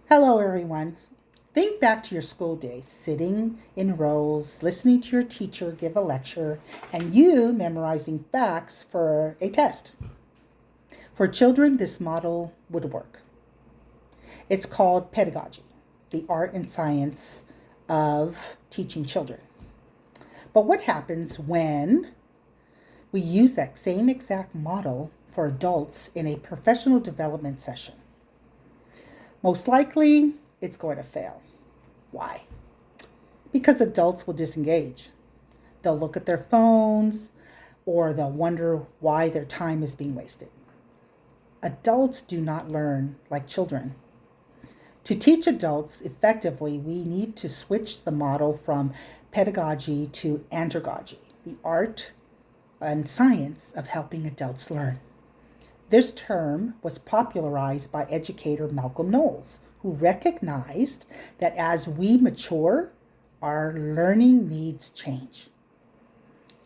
Hello, everyone. Think back to your school days, sitting in rows, listening to your teacher give a lecture, and you memorizing facts for a test. For children, this model would work. It's called pedagogy, the art and science of teaching children. But what happens when we use that same exact model for adults in a professional development session? Most likely, it's going to fail. Why? Because adults will disengage. They'll look at their phones or they'll wonder why their time is being wasted. Adults do not learn like children. To teach adults effectively, we need to switch the model from pedagogy to andragogy, the art and science of helping adults learn. This term was popularized by educator Malcolm Knowles, who recognized that as we mature, our learning needs change.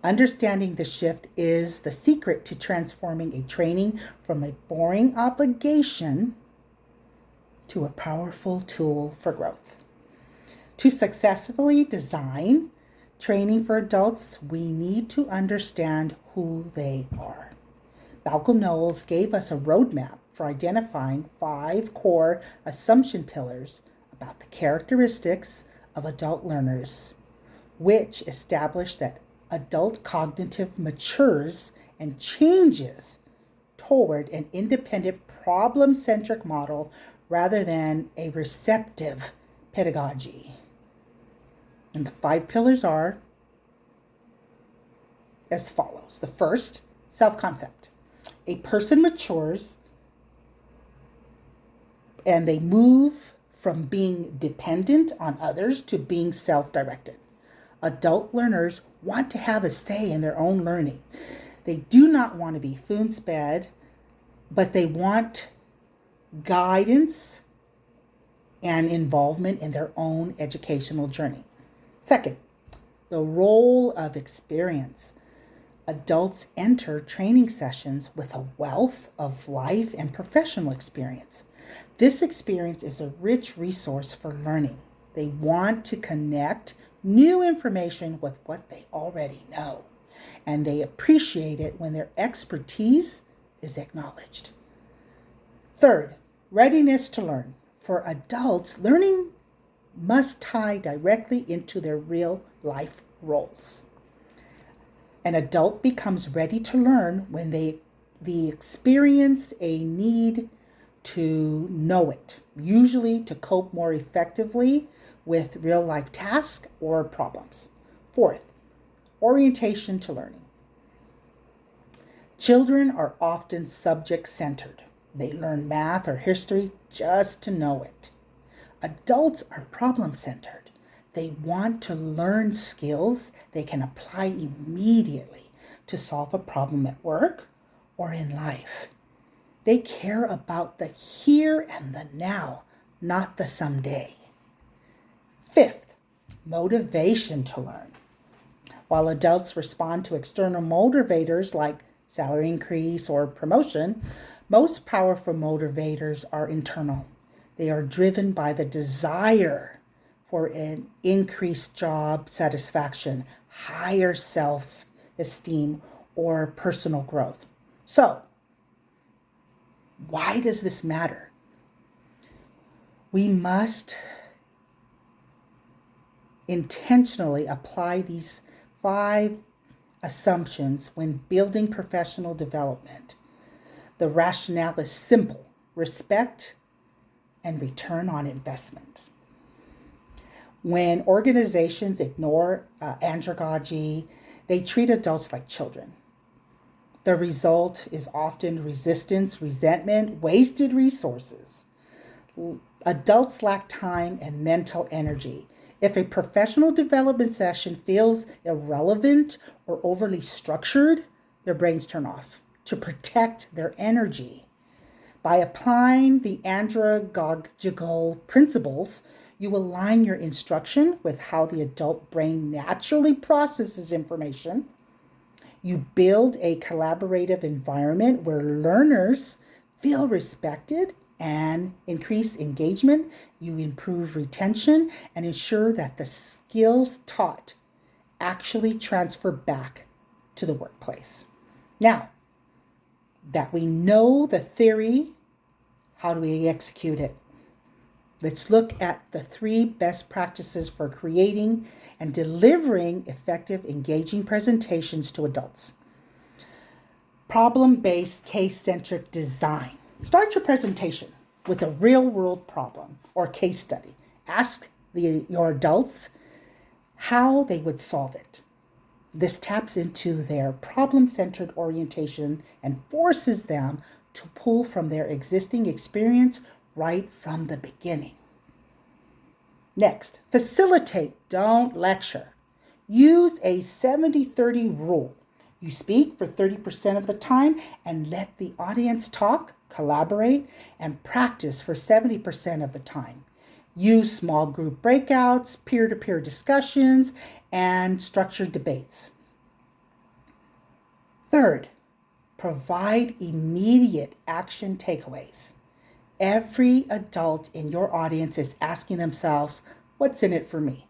Understanding the shift is the secret to transforming a training from a boring obligation to a powerful tool for growth. To successfully design training for adults, we need to understand who they are. Malcolm Knowles gave us a roadmap for identifying 5 core assumption pillars about the characteristics of adult learners, which establish that adult cognitive matures and changes toward an independent problem-centric model rather than a receptive pedagogy. And the 5 pillars are as follows. The first, self-concept. A person matures and they move from being dependent on others to being self-directed. Adult learners want to have a say in their own learning. They do not want to be spoon-fed, but they want guidance and involvement in their own educational journey. Second, the role of experience. Adults enter training sessions with a wealth of life and professional experience. This experience is a rich resource for learning. They want to connect new information with what they already know, and they appreciate it when their expertise is acknowledged. Third, readiness to learn. For adults, learning must tie directly into their real life roles. An adult becomes ready to learn when they experience a need to know it, usually to cope more effectively with real life tasks or problems. Fourth, orientation to learning. Children are often subject-centered. They learn math or history just to know it. Adults are problem-centered. They want to learn skills they can apply immediately to solve a problem at work or in life. They care about the here and the now, not the someday. Fifth, motivation to learn. While adults respond to external motivators like salary increase or promotion, most powerful motivators are internal. They are driven by the desire for an increased job satisfaction, higher self-esteem, or personal growth. So, why does this matter? We must intentionally apply these 5 assumptions when building professional development. The rationale is simple: respect and return on investment. When organizations ignore andragogy, they treat adults like children. The result is often resistance, resentment, wasted resources. Adults lack time and mental energy. If a professional development session feels irrelevant or overly structured, their brains turn off to protect their energy. By applying the andragogical principles, you align your instruction with how the adult brain naturally processes information. You build a collaborative environment where learners feel respected and increase engagement. You improve retention and ensure that the skills taught actually transfer back to the workplace. Now that we know the theory, how do we execute it? Let's look at the 3 best practices for creating and delivering effective, engaging presentations to adults. Problem-based, case-centric design. Start your presentation with a real-world problem or case study. Ask your adults how they would solve it. This taps into their problem-centered orientation and forces them to pull from their existing experience right from the beginning. Next, facilitate, don't lecture. Use a 70-30 rule. You speak for 30% of the time and let the audience talk, collaborate, and practice for 70% of the time. Use small group breakouts, peer-to-peer discussions, and structured debates. Third, provide immediate action takeaways. Every adult in your audience is asking themselves, what's in it for me?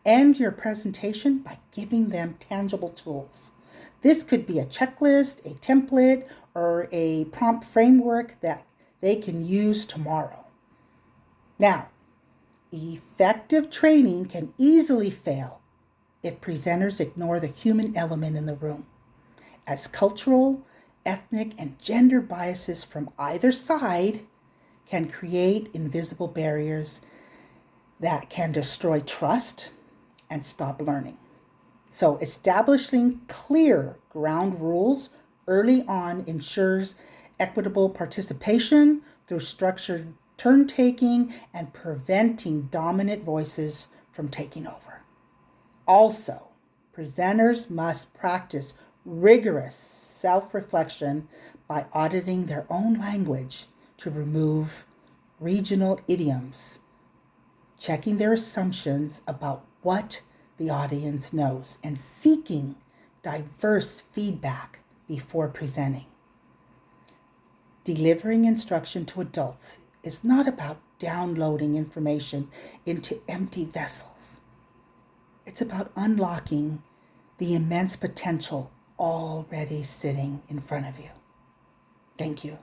End your presentation by giving them tangible tools. This could be a checklist, a template, or a prompt framework that they can use tomorrow. Now, effective training can easily fail if presenters ignore the human element in the room, as cultural, ethnic, and gender biases from either side can create invisible barriers that can destroy trust and stop learning. So establishing clear ground rules early on ensures equitable participation through structured turn-taking and preventing dominant voices from taking over. Also, presenters must practice rigorous self-reflection by auditing their own language to remove regional idioms, checking their assumptions about what the audience knows, and seeking diverse feedback before presenting. Delivering instruction to adults is not about downloading information into empty vessels. It's about unlocking the immense potential already sitting in front of you. Thank you.